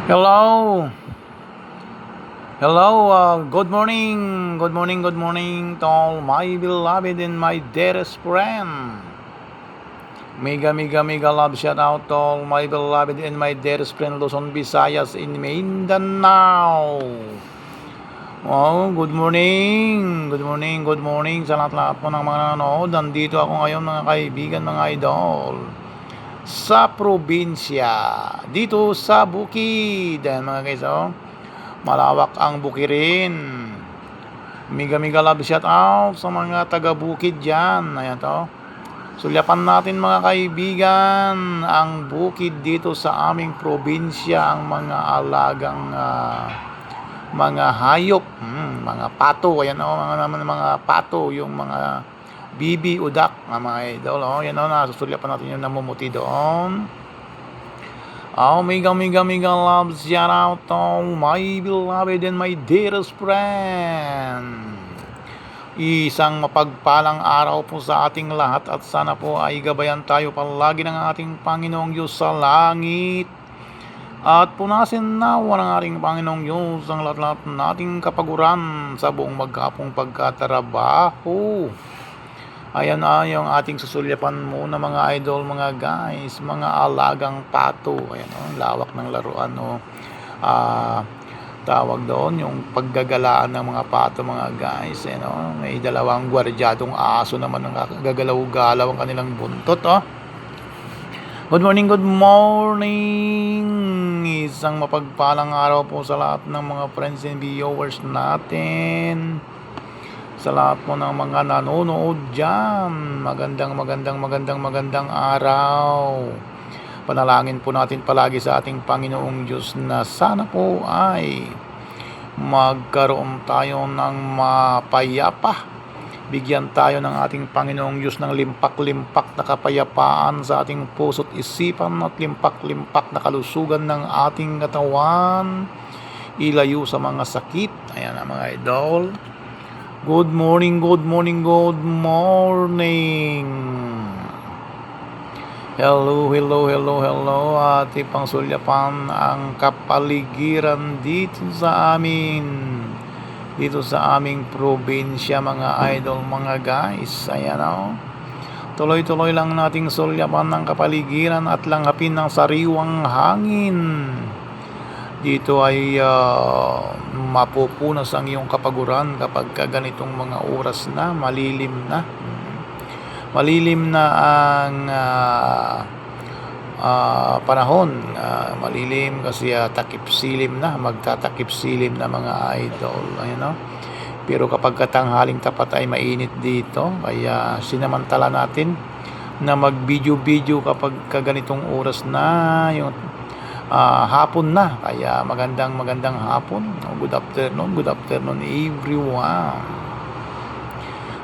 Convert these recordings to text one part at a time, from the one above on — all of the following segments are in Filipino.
Hello. Hello. Good morning to all my beloved and my dearest friend. Mega love shout out to all my beloved and my dearest friend Luzon, Visayas, in Mindanao. Oh, good morning sa lahat-lahat po ng mga nanonood. Nandito ako ngayon mga kaibigan, mga idol, sa probinsya, dito sa bukid. Ayan mga guys, malawak ang bukirin. Mega love shout out sa mga taga-bukid dyan. Ayan to. Sulyapan natin mga kaibigan ang bukid dito sa aming probinsya, ang mga alagang mga hayop, mga pato. Ayan mga pato, yung mga bibi, udak, mga idol. Yan nasusulyapan natin yung namumuti doon. Mega love shout out to my beloved and my dearest friend. Isang mapagpalang araw po sa ating lahat at sana po ay gabayan tayo palagi ng ating Panginoong Diyos sa langit. At punasin nawa ng ating Panginoong Diyos ang lahat-lahat nating kapaguran sa buong maghapong pagkatrabaho. Ayan yung ating susulyapan muna mga idol, mga guys, mga alagang pato. Ayan lawak ng laruan tawag doon yung paggagalaan ng mga pato mga guys. May dalawang gwardyadong aso naman ang gagalaw-galaw ang kanilang buntot. Good morning. Isang mapagpalang araw po sa lahat ng mga friends and viewers natin, sa lahat po ng mga nanonood dyan. Magandang araw. Panalangin po natin palagi sa ating Panginoong Diyos na sana po ay magkaroon tayo ng mapayapa. Bigyan tayo ng ating Panginoong Diyos ng limpak-limpak na kapayapaan sa ating puso't isipan at limpak-limpak na kalusugan ng ating katawan. Ilayo sa mga sakit. Ayan mga idol. Good morning. Hello. At ipangsulyapan ang kapaligiran dito sa aming probinsya mga idol, mga guys. Ayan tuloy-tuloy lang nating sulyapan ng kapaligiran at langhapin ng sariwang hangin. Dito ay mapupunas ang iyong kapaguran kapag ganitong mga oras na malilim na ang panahon. Malilim kasi magtatakip silim na mga idol. Pero kapag katanghaling tapat ay mainit dito, kaya sinamantala natin na mag-video kapag ganitong oras na yung hapon na. Kaya magandang hapon. Good afternoon everyone.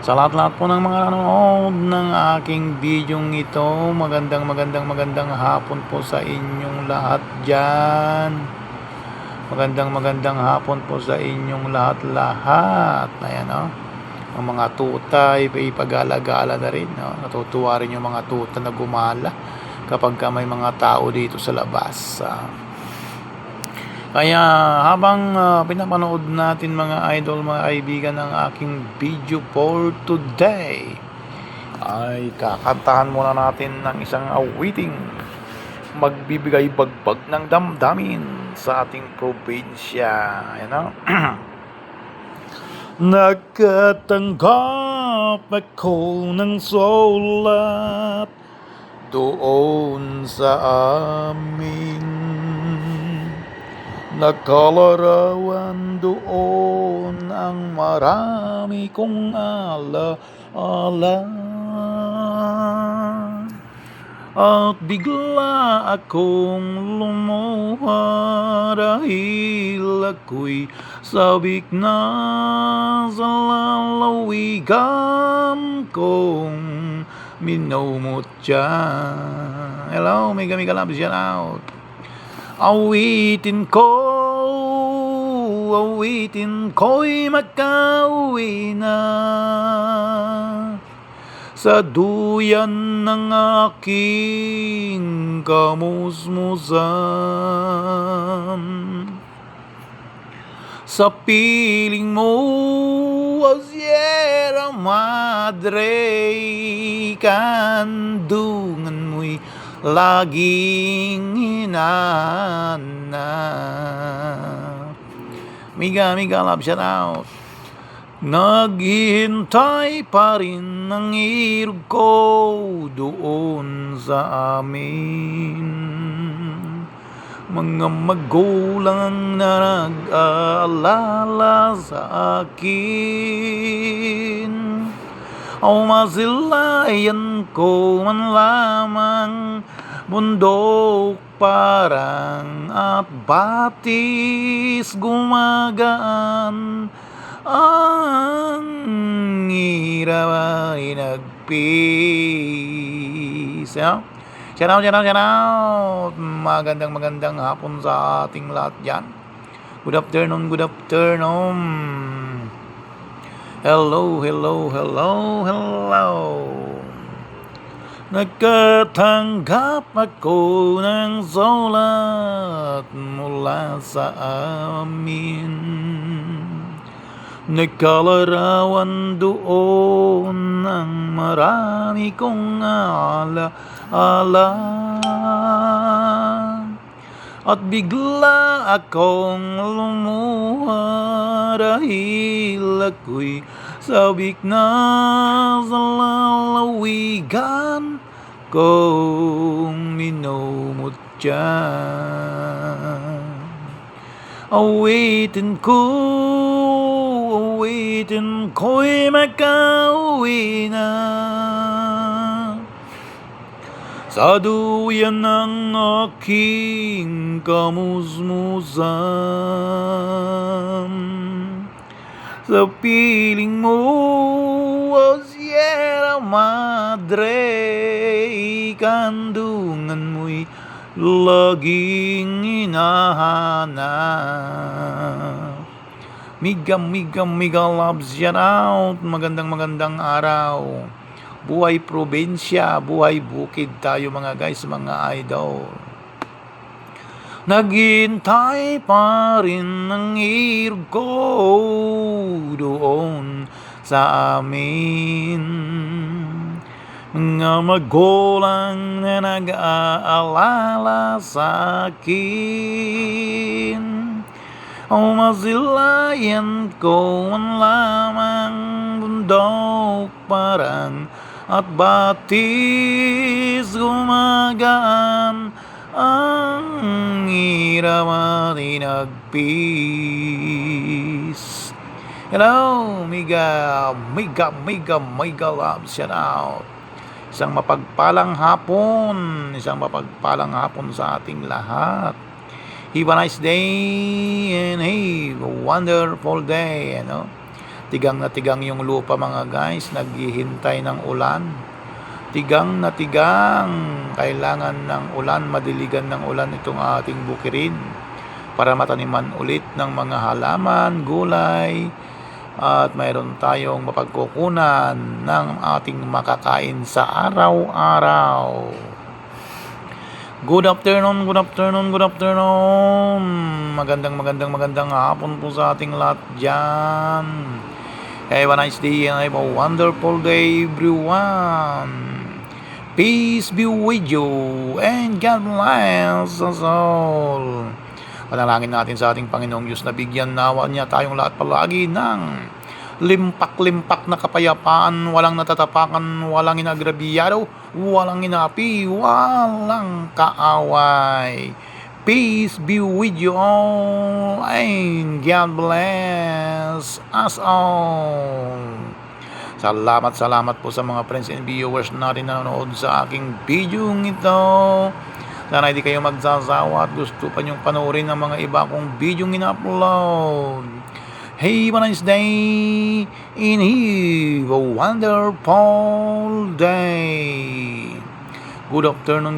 Sa lahat-lahat po ng mga nanonood ng aking bidyong ito, magandang hapon po sa inyong lahat dyan. Magandang hapon po sa inyong lahat. Ayan ang mga tuta ay ipag-alagala na rin. Natutuwa rin yung mga tuta na gumala kapag may mga tao dito sa labas. Kaya habang pinapanood natin mga idol, mga kaibigan, ng aking video for today, ay kakantahan muna natin ng isang awiting magbibigay bagbag ng damdamin sa ating probinsya. Nagkatanggap ako ng sulat doon sa amin, nagkalarawan doon ang marami kong alaala. At bigla akong lumuha dahil ako'y sabik na sa lalawigan kong minumutya. Hello, mega love shout out. Awitin ko'y makauwi na sa duyan ng aking kamusmusan. sa piling mo, o Sierra Madre, kandungan mo'y laging hinanap. Miga, love, shout out. Naghihintay pa rin ang irog ko doon sa amin. Mga magulang na nag-aalala sa akin. O masilayan ko man lamang bundok parang at batis gumagaan. Ang hirap ay nagpis. Shout out. Magandang hapon sa ating lahat dyan. Good afternoon. Hello. Nagkatanggap ako ng sulat mula sa amin. Nagkalarawan doon ng marami kong alaala. At bigla akong lumuha dahil ako'y sabik na sa lalawigan kong minumutya. Awitin ko'y makauwi na sa duyan ng aking kamusmusan. Sa piling mo, o Sierra Madre, kandungan mo'y laging hinahanap. Miga loves, shout out. Magandang araw. Buhay probinsya, buhay bukid tayo mga guys, mga idol. Naghintay pa rin ang irog ko doon sa amin. Mga magulang na nag-aalala sa akin. O masilayan ko man lamang bundok parang at batis gumagaan. Ang hirap ay nagpis. Hello, miga love, shout out. Isang mapagpalang hapon sa ating lahat. Have a nice day and have a wonderful day. Tigang na tigang yung lupa mga guys, naghihintay ng ulan. Tigang na tigang, kailangan ng ulan, madiligan ng ulan itong ating bukirin para mataniman ulit ng mga halaman, gulay, at mayroon tayong mapagkukunan ng ating makakain sa araw-araw. Good afternoon. Magandang hapon po sa ating lahat dyan. Have a nice day and have a wonderful day, everyone. Peace be with you and God bless us all. Panalangin natin sa ating Panginoong Diyos na bigyan nawa niya tayong lahat palagi ng limpak na kapayapaan, walang natatapakan, walang inagrabiyado, walang inapi, walang kaaway. Peace be with you all and God bless us all. Salamat po sa mga friends and viewers natin na nanonood sa aking video ito. Sana hindi kayo magsasawa at gusto pa niyong panoorin ng mga iba kong video in-upload. Have a nice day and have a wonderful day. Good afternoon.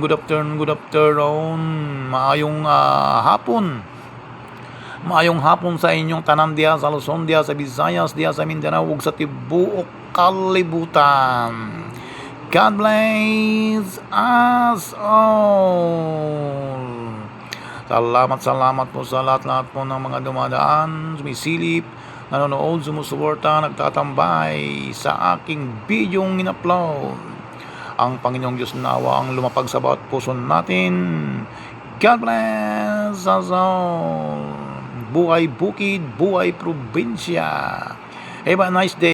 Maayong hapon sa inyong tanan diya sa Luzon, diya sa Visayas, diya sa Mindanao, ug sa tibuok kalibutan. God bless us all. Salamat po sa lahat-lahat po ng mga dumadaan, sumisilip, nanonood, sumusuporta, nagtatambay sa aking bidyong in-upload. Ang Panginoong Diyos nawa ang lumapag sa bawat puso natin. God bless us all. Buhay bukid, buhay probinsya. Have a nice day.